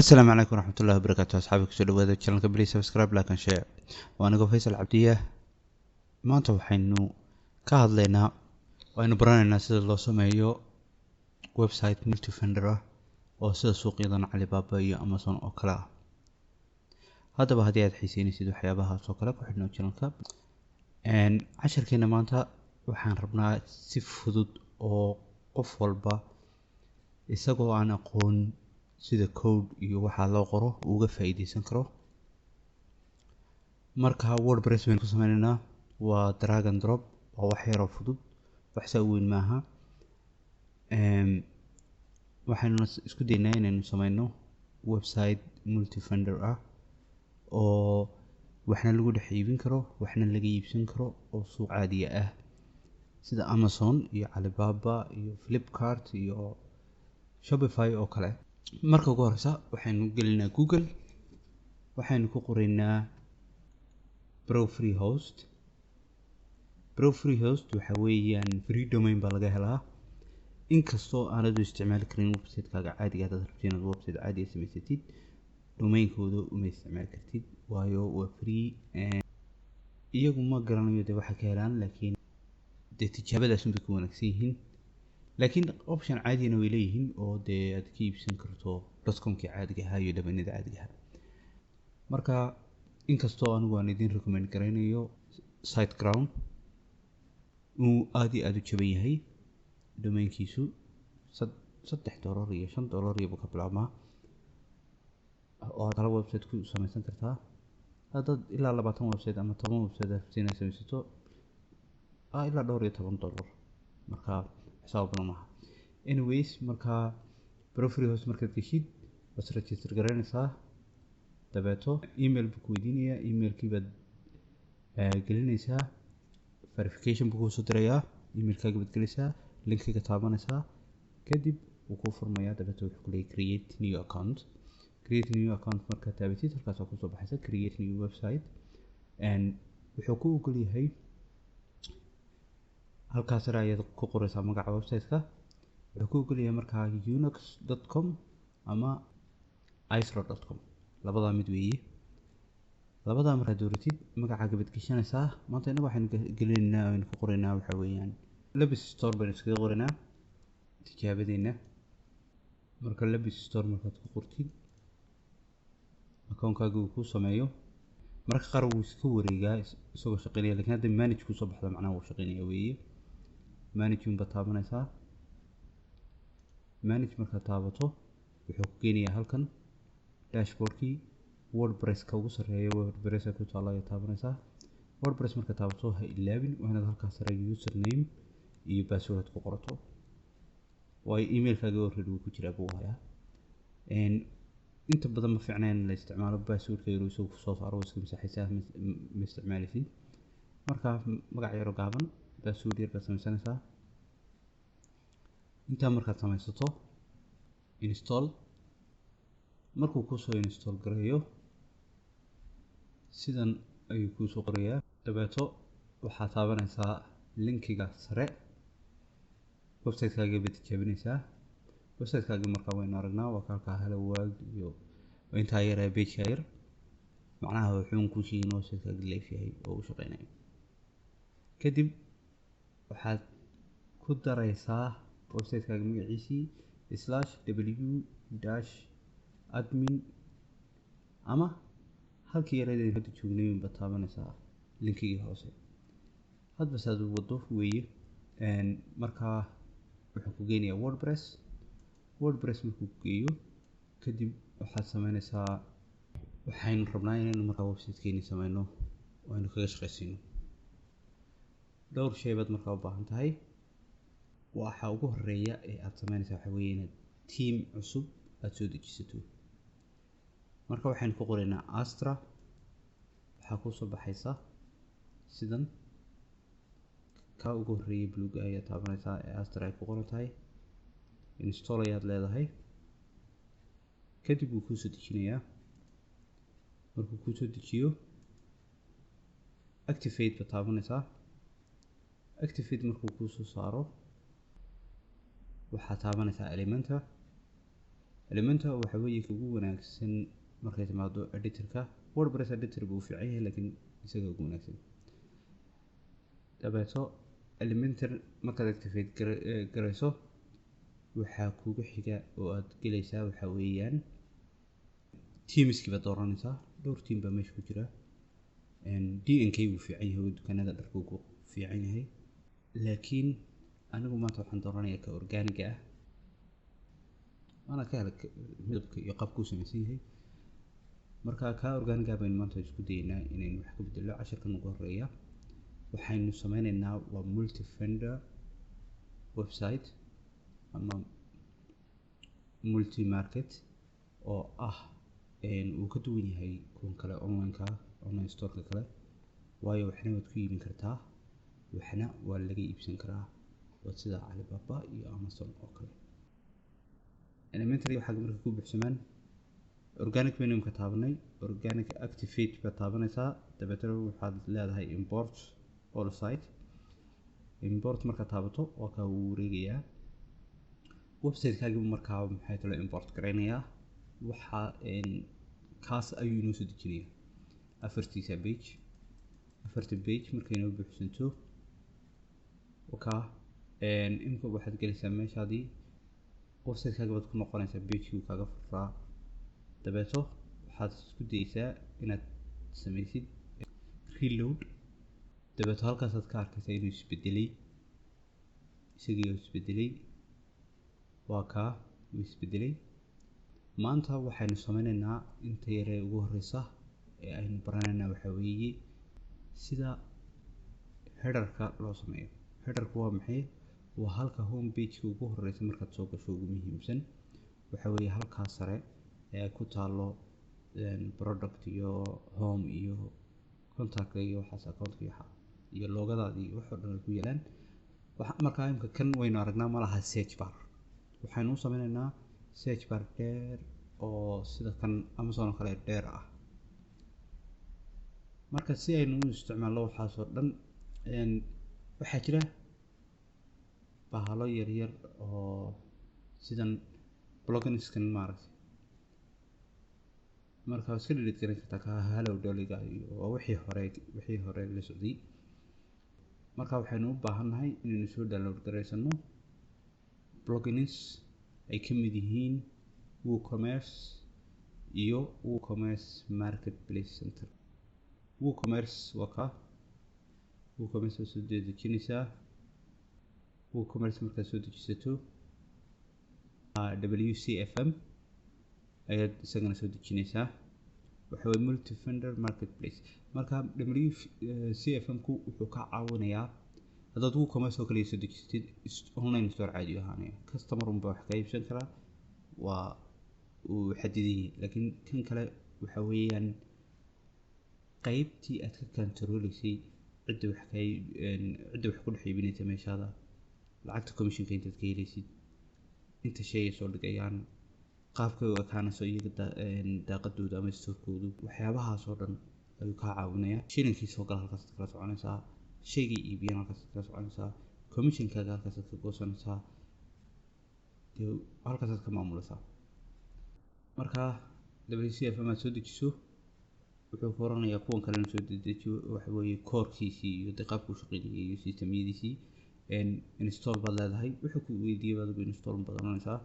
السلام عليكم ورحمة الله وبركاته أصحابي كسر هذا الشانل بليز سبسكرايب لايك شير وأنا فيصل عبدية maanta waxaynu ka hadlaynaa waynu baranaynaa sida loo sameeyo website multi-vendor ah oo sida suuqyadan Alibaba iyo Amazon oo kale ah. haddaba haddii aad xiiseynaysid waxyaabahaas oo kale ku xidhnow channelka casharkeena maanta waxaan rabnaa si fudud oo qof walba isagoo aan aqoon sida code iyo waxa loo qoro uga faa'iideysan karo. marka WordPress baynu ku sameynaynaa waa drag and drop oo wax yar oo fudud wax saa weyn maaha. waxaynu isku daynaa inaynu sameyno website multi-vendor ah oo waxna lagu dhex iibin karo waxna laga iibsan karo oo suuq caadi ah sida Amazon iyo Alibaba iyo Flipkart iyo Shopify oo kale. marka ugu horeysa waxaynu gelinaa Google waxaynu ku qoraynaa Pro-free-host waxa weeyaan free domain baa laga helaa inkastoo aanad u isticmaali karin website-kaaga caadiga ah. haddaad rabtid inaad website caadi ah samaysatid domain-kooda uma isticmaali kartid waayo waa free. iyagu ma garanayo dee waxa ka helaan laakiin dee tijaabadaas unbay ku wanaagsan yihiin. laakiin option caadina way leeyihiin oo dee aad ka iibsan karto .com-kii caadiga ahaa iyo domainada caadiga ah. marka inkastoo anigu aan idin recommend garaynayo SiteGround uu aad iyo aad u jaban yahay domainkiisu $3 iyo $5 iyo ka bilaabmaa oo aad kala website ku samaysan kartaa. haddaad ilaa 20 website ama 10 website aad samaysato ilaa $12 marka xisaab badan maaha. anyways marka Pro-free-host markaad geshid waad register garaynaysaa dabeeto email buu ku weydiinayaa emailkii baad gelinaysaa verification buu kusoo dirayaa emailkaaga baad gelinaysaa linkiga taabanaysaa kadib wuu kuu furmayaa dabeeto wuxuu ku leeyahay create new account markaad taabatid halkaas waa kusoo baxaysa create new website wuxuu ku ogol yahay halkaas ayaad ku qoraysaa magaca website-ka. wuxuu ku ogol yahay markaa unix.com ama isra.com labadaa mid weeye. labadaa markaad dooratid magacaaga baad gashanaysaa. maanta inaga waxaynu gelinaynaa aynu ku qoraynaa waxa weeyaan Labis Store baynu iskaga qoraynaa tijaabadeena. marka Labis Store markaad ku qortid account-kaaga uu ku sameeyo marka qaar wuu iska wareegaa isagoo shaqeynaya laakiin hadda manage ku soo baxda macnaha uu shaqeynaya weeye. manage baad taabanaysaa. manage markaad taabato wuxuu ku geenayaa halkan dashboardkii WordPress-ka ugu sarreeya WordPress ku taala ayaad taabanaysaa. WordPress markaad taabato ha ilaabin waa inaad halkaas sare username iyo password ku qorato waayo emailkaaga already wuu ku jiraa buu hayaa. inta badan ma fiicna in la isticmaalo passwordka yar isoo soo saaro iska masaxaysaa ma isticmaalaysid. marka magac yar oo gaaban password yar baad samaysanaysaa. intaa markaad samaysato install markuu ku soo install gareeyo sidan ayuu ku soo qorayaa dabeeto waxaad taabanaysaa linkiga sare website-kaaga baad tijaabinaysaa. website-kaaga markaa waynu aragnaa waa halkaa hello world iyo intaa yar page-ka yar macnaha wuxuu ku sheegay in website-kaaga live yahay oo u shaqeynayo. kadib waxaad ku daraysaa website-kaaga magaciisii /w-admin ama halkii yareedeen hadda joognay baad taabanaysaa linkigii hoose hadba saad u wado weeye. markaa wuxuu ku geenayaa WordPress markuu ku geeyo kadib waxaad sameynaysaa waxaynu rabnaa inaynu markaa website-keeni sameyno oo aynu kaga shaqaysiino. dhowr shay baad markaa u baahan tahay. waxa ugu horeeya ee aad sameynaysaa waxa weeye inaad team cusub aad soo dejisato. marka waxaynu ku qoraynaa Astra waxaa ku soo baxaysa sidan ka ugu horeeya blue ayaad taabanaysaa ee Astra ay ku qoran tahay install ayaad leedahay kadib wuu ku soo dejinayaa. markuu ku soo dejiyo activate baad taabanaysaa. activate markuu ku soo saaro waxaad taabanaysaa Elementor Elementor waxa weeye ugu wanaagsan markay timaado editorka. WordPress editor buu fiican yahay laakiin isaga ugu wanaagsan. dabeeto Elementor markaad activate garayso waxaa kugu xiga oo aad gelaysaa waxa weeyaan teamski baad dooranaysaa. dhowr team baa meesha ku jira. DNK wuu fiican yahay, dukaanada dharku ku fiican yahay, laakiin anigu maanta waxaan dooranayaa ka organiga ah. waana ka helay midabka iyo qaabku u samaysan yahay. marka ka organiga baynu maanta isku dayeynaa inaynu wax ka bedelo. casharkan ugu horeeya waxaynu sameynaynaa waa multi vendor website ama multi market oo ah uu ka duwan yahay kuwan kale online store-ka kale, waayo waxna waad ku iibin kartaa, waxna waa laga iibsan karaa, waa sida Alibaba iyo Amazon oo kale. Elementor waxaa marka ku buuxsamaan organic menu ka taabanay, organic activate ba taabanaysaa, dabeetana waxaad leedahay import all site. import marka taabato waa ka uu wareegayaa website-kaaga markaa maxay tolo import gareynayaa. waxa kaas ayuu inoo soo dejinayaa afarta page markay inoo buuxsanto. imka waxaad gelaysaa meeshaadii website-kaaga baad ku noqonaysaa, page-kii kaaga furraa. dabeeto waxaad isku dayeysaa inaad samaysid reload. dabeeto halkaasaad ka arkaysaa inuu isbedelay, isagii oo isbedelay. waa kaa uu isbedelay. maanta waxaynu sameynaynaa inta yare ugu horeysa ee aynu baranaynaa waxaa weeye sida headerka loo sameeyo. headerku waa maxay? waa halka home page-ka ugu horeysa markaad soo gasho ugu muhiimsan. waxa weeye halkaa sare ee ku taalo product iyo home iyo contact iyo waxaas account iyo loogadaadii wax oo dhan ku yeelan. markaa imka kan waynu aragnaa ma laha search bar. waxaynu u sameynaynaa search bar dheer oo sida kan Amazon oo kale dheer ah. marka si aynu u isticmaalno waxaas oo dhan waxaa jira bahalo yaryar oo sidan pluginskan maaragtay. marka iska delete garan kartaa ka hello dollyga iyo wixii hore la socday. marka waxaynu u baahannahay inaynu soo download gareysano plugins ay ka mid yihiin WooCommerce iyo WooCommerce Marketplace Center. WooCommerce waa ka WooCommerce soo dejinaysaa. WooCommerce markaad soo dejisato WCFM ayaad isagana soo dejinaysaa. waxa way multi vendor marketplace. marka WCFM-ku wuxuu ka caawinayaa haddaad WooCommerce oo kale soo dejisatid online store caadi ahaanaya, customer unba wax ka iibsan karaa, waa uu xadidan yahay. laakiin kan kale waxa weeyaan qaybtii aad ka control-aysay cidda wax ku dhex iibinaysa meeshaada, lacagta commission-ka intaad ka helaysid, inta shay ay soo dhigayaan, qaabka u ekaanayso iyaga daaqadooda ama store-koodu, waxyaabahaas oo dhan ayuu kaa caawinayaa. shilinkiisa oo kale halkaas kala soconaysaa, shaygay iibiyaan halkaas kala soconaysaa, commission-kaaga halkaas ka goosanaysaa, halkaas ka maamulaysaa. marka WCFM aad soo dejiso wuxuu foranayaa kuwan kalena soo dejiyo. waxa weeye core-kiisii iyo qaabka uu shaqeynayay iyo system-yadiisii. install baad leedahay, wuxuu ku weydiiyay baad ugu install badanaysaa.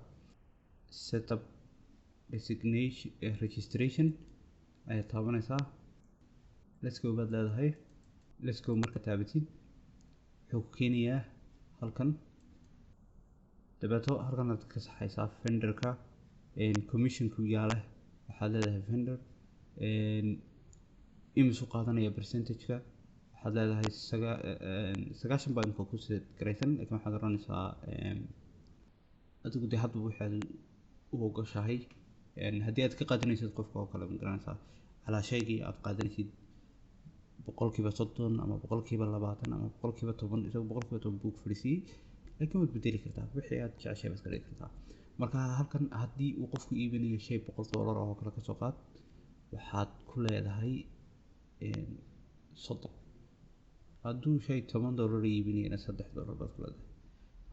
setup designation registration ayaad taabanaysaa. let's go baad leedahay. let's go marka taabatid wuxuu ku keenayaa halkan. dabeeto halkan aad ka saxaysaa vendorka commission-ku yaala. waxaad leedahay vendor imisu qaadanaya percentage-ka. waxaad leedahay 9% baa imka ku set garaysan, laakiin waxaad oranaysaa adigu dee hadba waxaad u ogoshahay. haddii aad ka qaadanaysid qofka oo kale ma garanaysaa calaa shaygii aad qaadanaysid 30% ama 20% ama 10%. isagu 10% buu ku fadhiisiyey, laakiin waad bedeli kartaa wixii aad jeceshahay baad ka dhigi kartaa. marka halkan haddii uu qofku iibinayo shay $100 oo kale ka soo qaad, waxaad ku leedahay 30. hadduu shay $10 iibinayana $3 baad ku leedahay.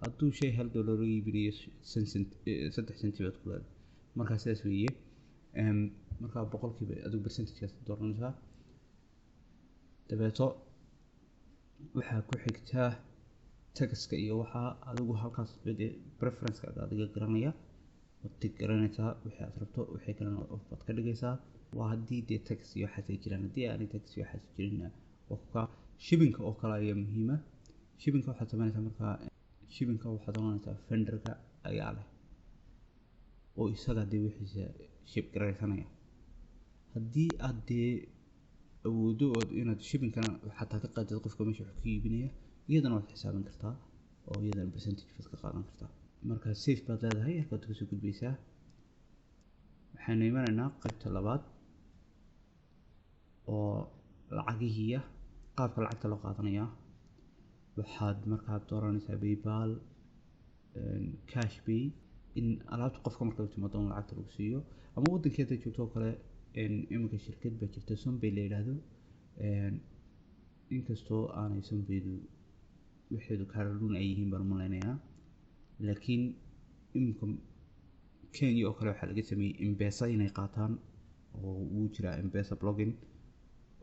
hadduu shay $1 iibinayo 3 cent baad ku leedahay. markaa sidaas weeye. markaa boqolkiiba adigu percentageaas dooranaysaa. dabeeto waxaa ku xigtaa taxka iyo waxaa adigu halkaas preferenceka adiga garanaya waad garanaysaa wixii aad rabto, wixii kalena waad ka dhigaysaa. waa haddii dee tax iyo waxaas ay jiraan. haddii aanay tax iyo waxaas jirin waa shippingka oo kale ayaa muhiima. shippingka waxaad samaynaysaa markaa shippingka waxaad oranaysaa vendorka ayaa leh oo isaga dee wixiisa ship garaysanaya. haddii aad dee awoodo inaad shippingkana xataa ka qaadid qofka meesha wax ka iibinaya, iyadana waad xisaaban kartaa oo iyadana percentage baad ka qaadan kartaa. markaa safe baad leedahay, halkaad kasoo gudbaysaa. waxaynu imanaynaa qaybta labaad oo lacagihiiya qaabka lacagta loo qaadanayaa. waxaad markaa dooranaysaa PayPal, cash pay, in alaabta qofka marka timaado lacagta lagu siiyo, ama wadankeeda joogto oo kale. iminka shirkad baa jirta Sonpay la yidhaahdo, inkastoo aanay Sonpaydu waxeedu kaararun ay yihiin baan malaynayaa, laakiin iminka Kenya oo kale waxaa laga sameeyey M-Pesa inay qaataan, oo wuu jiraa M-Pesa plugin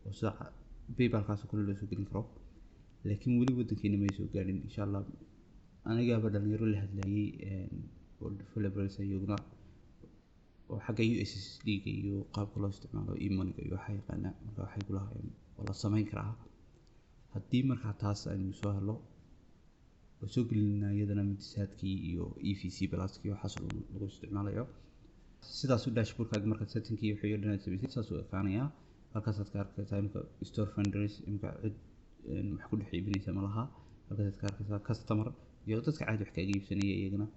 oo sida PayPal-kaas kale loo soo gelin karo, laakiin weli wadankeena may soo gaarin. insha Allah anigaaba dhalinyaro la hadlayay oo developers iyaguna oo xagga USSD-ga iyo qaabka loo isticmaalo e-money-ga iyo waxa yaqaanaa. marka waxay ku lahaayeen oo la samayn karaa haddii markaa taas aynu soo helo, oo soo gelinaa iyadana mitisaadkii iyo EVC Plus-kii waxaas lagu isticmaalayo. sidaas u dashboard-kaaga marka setting-kii wixii oo dhan aad samaysay saas u ekaanayaa. halkaasaad ka arkaysaa imika store vendors, imika cid wax ku dhex iibinaysa ma laha. halkaasaad ka arkaysaa customer iyo dadka caadi wax kaaga iibsanaya iyagana.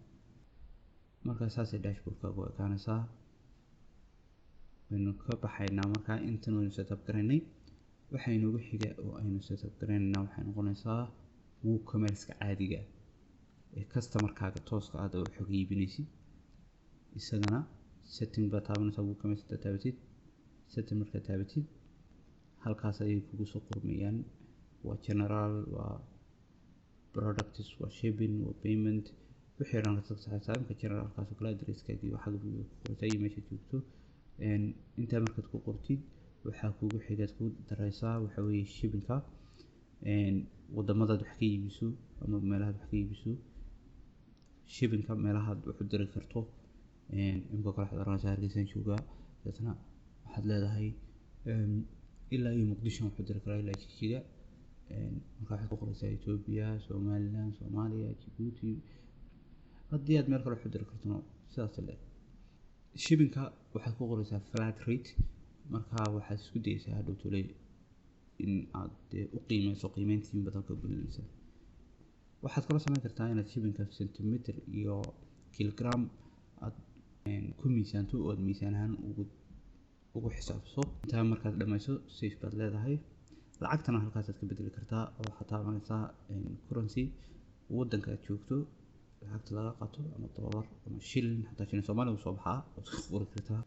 markaa saasay dashboard-kaaga u ekaanaysaa. waynu ka baxaynaa markaa intan waynu setup garaynay. waxa inoogu xiga oo aynu setup garaynaynaa waxay noqonaysaa WooCommerce-ka caadiga ee customer-kaaga tooska aad u xog iibinaysid. isagana setting baad taabanaysaa. WooCommerce baad taabatid, setting markaad taabatid halkaas ayay kugu soo qormayaan. waa general, waa products, waa shipping, waa payment, wixii dhan ka saxaysaa. imika generalkaas oo kale address-kaaga iyo waxa ku qortay iyo meesha joogto. intaa markaad ku qortid waxaa kugu xigaad ku daraysaa waxa weeye shipping-ka, wadamadaad wax ka iibiso ama meelahaad wax ka iibiso, shipping-ka meelahaad wax u diri karto. imika kale waxaad oranaysaa Hargeysaan joogaa, dadna waxaad leedahay ilaa iyo Muqdisho wax u diri karaa, ilaa Jigjiga. marka waxaad ku qoraysaa Ethiopia, Somaliland, Soomaaliya, Djibouti. haddii aad meel kale wax u diri karto sidaas le. shipping-ka waxaad ku qoraysaa flat rate. marka waxaad isku dayaysaa hadhow tole in aad u qiimeyso qiimeyntiin badalka gelinaysa. waxaad kala samayn kartaa inaad shipping-ka centimeter iyo kilogram aad ku miisaanto oo aad miisaan ahaan ugu xisaabso. intaa markaad dhamayso safe baad leedahay. lacagtana halkaasaad ka bedeli kartaa oo waxaad taabanaysaa currency wadanka aad joogto lacagta laga qaato, ama dollar ama shilin, xataa shilin Soomaali uu soo baxaa waad ku qori kartaa.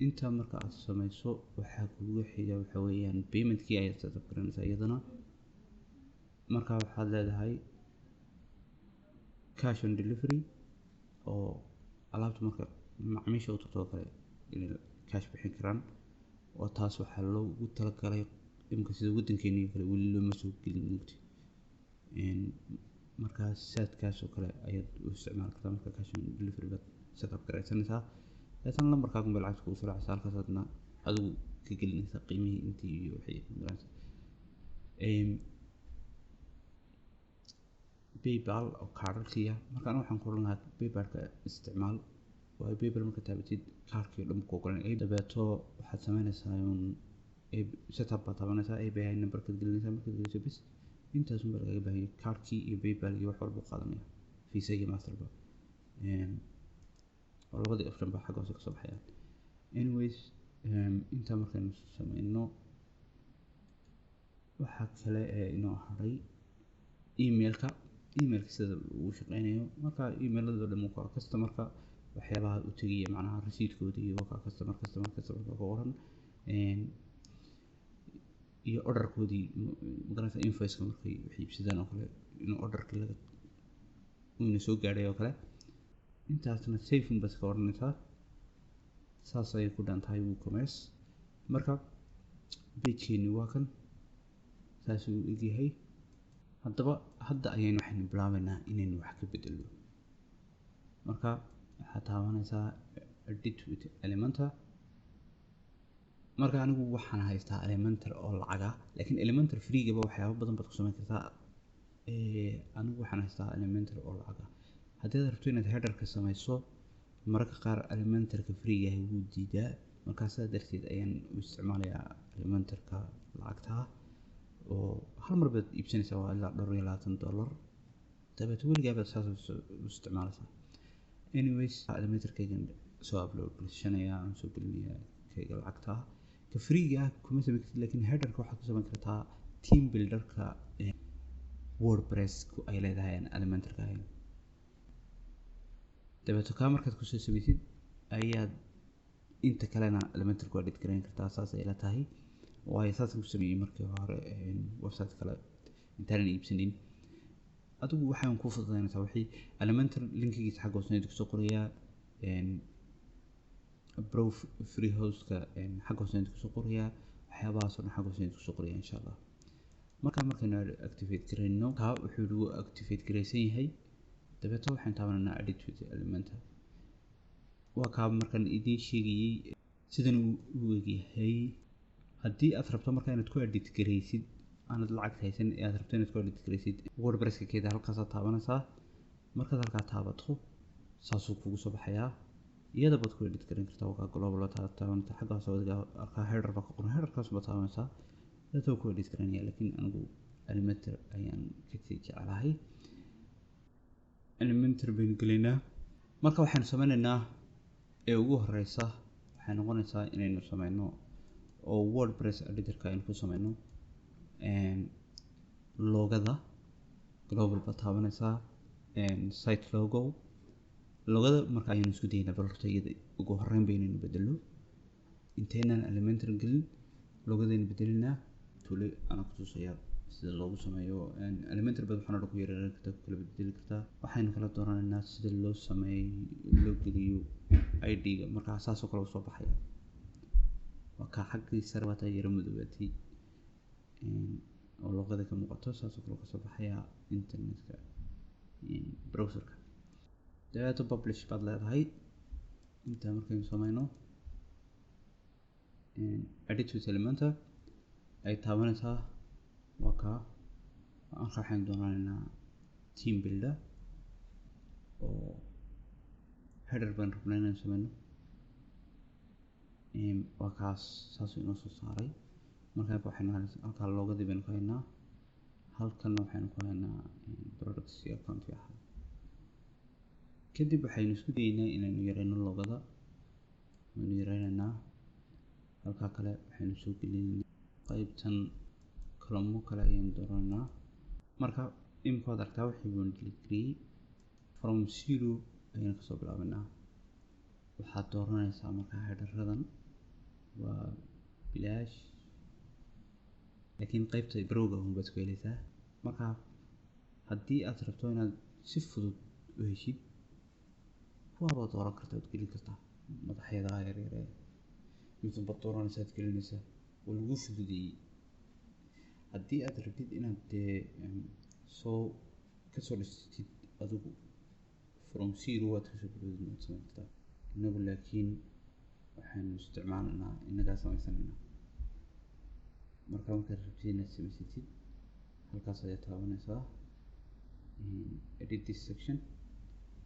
intaa marka aad samayso waxaa kugu xiga waxa weeyaan payment-kii ayaad setup garanaysaa iyadana. marka waxaad leedahay cash on delivery oo alaabta marka macaamiisha u tagto kale inay cash bixin karaan. oo taas waxaa loogu talagalay imika sida wadankeena kale weli looma soo gelin mugti. markaa saadkaas oo kale ayaad u isticmaali kartaa. marka cash on delivery baad setup garaysanaysaa. laakiin lambarkaaga mobile lacagta kugu soo dhacaysa, halkaasaadna adigu ka gelinaysaa qiimihii intii iyo wixii garanaysa. PayPal oo kaararkiya, markaan waxaan ku oran lahaa PayPal-ka isticmaal. waayo PayPal marka taabatid kaarkii dhan ku ogolanaya. dabeeto waxaad samaynaysaa setup baad taabanaysaa, API numberkaad gelinaysaa. markaad geliso bis intaas un baa lagaga baahan yahay. kaarkii iyo PayPal iyo wax walba qaadanaya, Visa iyo Masterba. oo labadii option baa xagga hoose ka soo baxayaan. anyways intaa markaynu samayno waxaa kale ee inoo haray emailka sida uu shaqeynayo. marka emailada dhan waa customer-ka waxyaabaha u tagaya macnaha rasiidkooda iyo waa customer ka qoran, iyo order-koodii magaranaysaa invoice-ka markay wax iibsadaan oo kale inuu order-kii ina soo gaadhay oo kale. intaasna safe bas ka oranaysaa saas ayay ku dhan tahay WooCommerce. marka page-keeni waa kan saas uu egyahay. haddaba hadda waxaynu bilaabaynaa inaynu wax ka bedelno. marka waxaad taabanaysaa edit with Elementor. marka anigu waxaan haystaa Elementor oo lacaga, laakiin Elementor free-gaba waxyaabo badan baad ku samayn kartaa. anigu waxaan haystaa Elementor oo lacaga. haddii aad rabto inaad header-ka samayso, mararka qaar Elementor-ka free-ga wuu diidaa, markaa sidaa darteed ayaan u isticmaalayaa Elementor-ka lacagta oo hal mar baad iibsanaysaa waa ilaa $20 dabeetana weligaa baad saas u isticmaalaysaa. anyways Elementor-kaygan soo upload gashanayaa, aan soo gelinayaa kayga lacagta. ka free-ga kuma samayn kartid, laakiin header-ka waxaad ku samayn kartaa team builder-ka WordPress ay leedahay aan Elementor-ka ahayn. dabeetana kaa markaad kusoo samaysid ayaad inta kalena Elementor-ku edit gareyn kartaa. saas ay la tahay waayo saas ku sameeyay markii hore website kale intaanan iibsanin. adigu waxaan ku fududeynaysaa wixii Elementor linkigiisa xagga hoose ku soo qorayaa, Pro free host-ka xagga hoose ku soo qorayaa, waxyaabahaas oo dhan xagga hoose ku soo qorayaa insha Allah. markaynu activate gareyno kaa wuxuu lagu activate gareysan yahay. dabeetana waxaan taabanaynaa edit with Elementor. waa kaa markaan idiin sheegayay sidan uu egyahay. haddii aad rabto marka inaad ku edit gareysid aanad lacag haysan ee aad rabto inaad ku edit gareysid WordPress-ka keeda halkaasaad taabanaysaa. markaad halkaa taabato saasuu kugu soo baxayaa. iyada baad ku edit gareyn kartaa. waa global taabanaysaa xagga hoose arkaa header baa ka qoran, header-kaas baad taabanaysaa iyadoo ku edit gareynaya. laakiin anigu Elementor ayaan ka jecelahay. Elementor baynu gelaynaa. marka waxaanu sameynaynaa ee ugu horeysa waxay noqonaysaa inaynu sameyno oo WordPress editor-ka aynu ku sameyno logada global baad taabanaysaa, site logada marka ayaynu isku daynaa bal horta iyada ugu horeyn baynaynu bedelo intaynan Elementor gelin. logadaynu bedelinaa tule ana ku tusayaa sida loogu sameeyo Elementor bad waxaan ku yareeyn kartaa, ku kala bedeli kartaa. waxaynu kala dooranaynaa sida loo sameeyo loo geliyo ID-ga marka saas oo kale soo baxaya. ka xaggii sare waa taa yara madoobaatay oo logada ka muuqato saas oo kale ka soo baxaya internet-ka browser-ka. dabeetana publish baad leedahay. inta markaynu sameyno edit with Elementor ay taabanaysaa. waa kaa waxaan doonaynaa team builder oo header baan rabnaa inaan sameyno. waa kaas saas inoo soo saaray. markaa waxaynu halkaa logadii baynu ku haynaa, halkanna waxaynu ku haynaa products iyo account ahaa. kadib waxaynu isku daynaa inaynu yareyno logada. waynu yareynaynaa. halkaa kale waxaynu soo gelinaynaa qaybtan column kale ayaynu dooranaa. marka imika waad aragtaa wixii baan geliyay from zero ayaynu kasoo bilaabanaa. waxaad dooranaysaa markaa header-radan waa bilaash, laakiin qaybta browga baad ku helaysaa. marka haddii aad rabto inaad si fudud u heshid waaba dooran kartaa, waad gelin kartaa madaxyada yaryar midun baad dooranaysaa, aad gelinaysaa oo lagu fududeeyey. haddii aad rabtid inaad kasoo dhistid adigu from zero waad kasoo bilowdid waad samayn kartaa. inagu laakiin waxaynu isticmaalaynaa inagaa samaysanayna. markaad rabtid inaad samaysatid halkaas ayaad taabanaysaa edit this section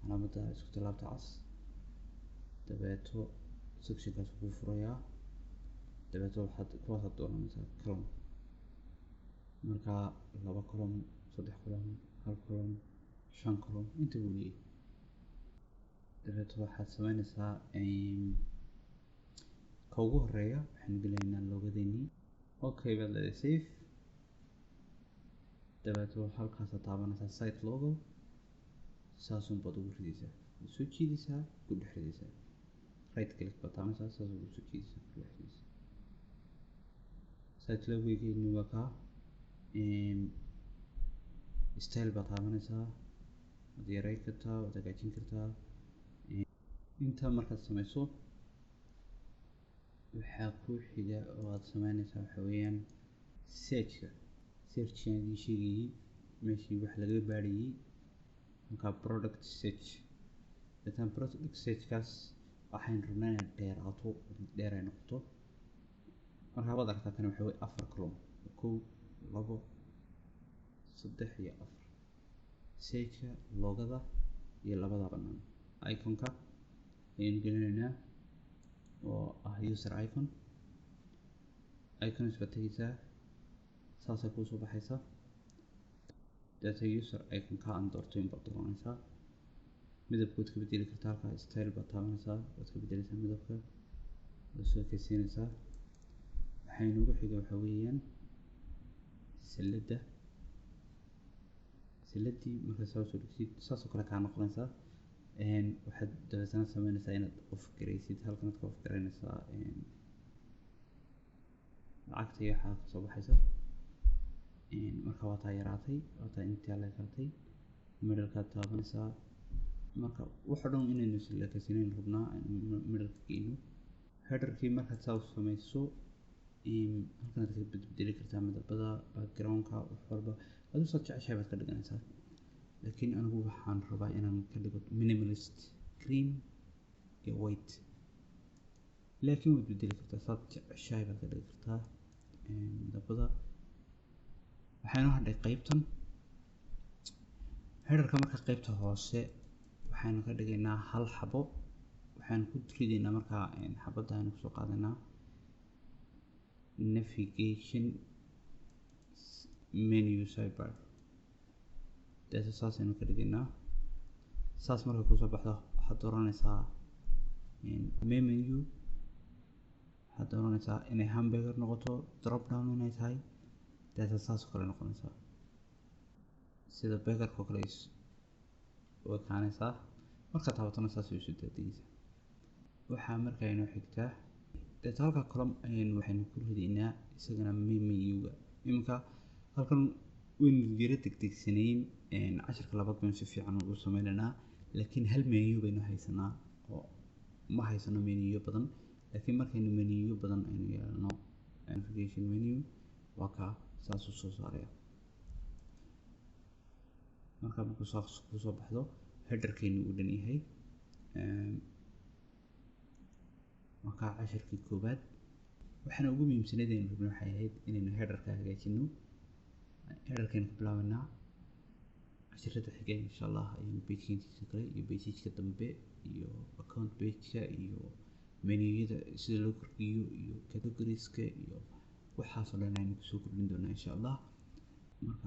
calaamadda isku tallaabta cas. dabeeto sectionkaas kuu furayaa. dabeeto kuwaasaad dooranaysaa column. markaa 2 column 3 column 1 column 5 column inta uu leeyahay. dabeeto waxaad sameynaysaa ka ugu horeeya waxaan gelaynaa logadeennii. okay baad leedahay save. dabeeto halkaasaad taabanaysaa site logo. saasun baad ugu ridaysaa, soo jiidaysaa, ku dhex ridaysaa. right click baad taabanaysaa, saas ugu soo jiidaysaa, ku dhex ridaysaa. site logo-geennii waa kaa. style baad taabanaysaa, waad yareyn kartaa, waad hagaajin kartaa. intaa markaad sameyso waxaa ku xiga oo aad sameynaysaa waxa weeyaan searchkan idin sheegayay meeshii wax laga baarayay markaa product search dataan product searchkaas waxaan rabnaa inay dheeraato dheer ay noqoto markaa baad aragtaa kan waxa weeye 4 column 1 2 3 iyo 4 searchka loogada iyo labada bannaan iconka ayaan gelinaynaa oo ah user icons baad tegaysaa saasay kusoo baxaysa data user iconka aan doorto in baad dooranaysaa midabkood ka bedeli kartaa halkaa style baad taabanaysaa waad ka bedelaysaa midabka waad soo ekaysiinaysaa waxay noogu xiga waxa weeyaan saladii markaa saa soo dhigsid saasoo kale kaa noqonaysaa waxaad dabeetana sameynaysaa inaad qof garaysid halkanaad ka qof garaynaysaa lacagta iyo waxaa kasoo baxaysa marka waa taa yaraatay waa taa intaa la kartay middlekaad taabanaysaa marka waxa dhan inaynu silakasinayn rabnaa middleka geyno headerkii markaad saa u sameyso halkanaad ka bedeli kartaa midabada backgroundka wax walba aduu saad jeceshahay baad ka dhiganaysaa laakiin anigu waxaan rabaa inaan ka dhigo minimalist green iyo white laakiin waad bedeli kartaa saad jeceshahay baad ka dhigi kartaa midabada waxaynu hadhay qaybtan headerka marka qaybta hoose waxaynu ka dhigaynaa hal xabo waxaynu ku ridaynaa markaa xabadda aynu kusoo qaadanaa navigation menu sidebar data saas aynu ka dhigaynaa saas marka kusoo baxdo waxaad dooranaysaa menu waxaad dooranaysaa inay hamburger noqoto drop down inay tahay data saas oo kale noqonaysaa sida burgerka oo kale u ekaanaysaa markaad taabatana saas ay usoo daadegaysaa waxaa markaa inoo xigtaa data halka column waxaynu ku ridaynaa isagana menuga iminka halkan waynu yara degdegsanayn casharka labaad baynu si fiican ugu sameynaynaa laakiin hal menu baynu haysanaa oo ma haysano menuyo badan laakiin markaynu menuyo badan aynu yeelano navigation menu waa kaa saas u soo saaraya markaa markuu kusoo baxdo headerkaynu uu dhan yahay markaa casharkii koobaad waxaana ugu muhiimsanayd aynu rabno waxay ahayd inaynu headerka hagaajino headerkaynu ku bilaabanaa casharada xiga insha allah ayaynu pagekiisa kale iyo pageka dambe iyo account pageka iyo menuyada sida loo kordhiyo iyo categorieska iyo waxaasoo dhan aynu kusoo kordhin doonaa insha allah marka